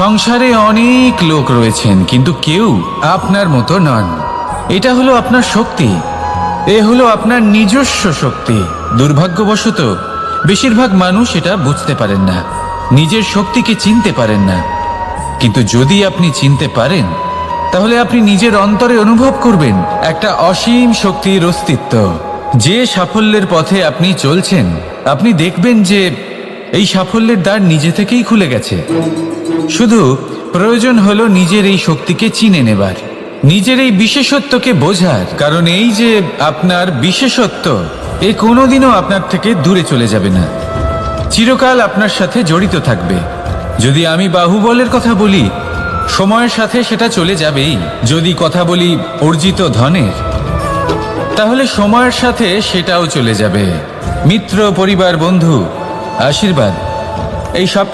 সংসারে অনেক লোক রয়েছেন, কিন্তু কেউ আপনার মতো নন। এটা হলো আপনার শক্তি, এ হলো আপনার নিজস্ব শক্তি। দুর্ভাগ্যবশত বেশিরভাগ মানুষ এটা বুঝতে পারেন না, নিজের শক্তিকে চিনতে পারেন না। কিন্তু যদি আপনি চিনতে পারেন, তাহলে আপনি নিজের অন্তরে অনুভব করবেন একটা অসীম শক্তির অস্তিত্ব। যে সাফল্যের পথে আপনি চলছেন, আপনি দেখবেন যে এই সাফল্যের দ্বার নিজে থেকেই খুলে গেছে। শুধু প্রয়োজন হলো নিজের এই শক্তিকে চিনে নেবার, নিজের এই বিশেষত্বকে বোঝার। কারণ এই যে আপনার বিশেষত্ব, এ কোনোদিনও আপনার থেকে দূরে চলে যাবে না, চিরকাল আপনার সাথে জড়িত থাকবে। যদি আমি বাহুবলের কথা বলি, সময়ের সাথে সেটা চলে যাবেই। যদি কথা বলি অর্জিত ধনের, তাহলে সময়ের সাথে সেটাও চলে যাবে। মিত্র, পরিবার, বন্ধু, আশীর্বাদ, এই সব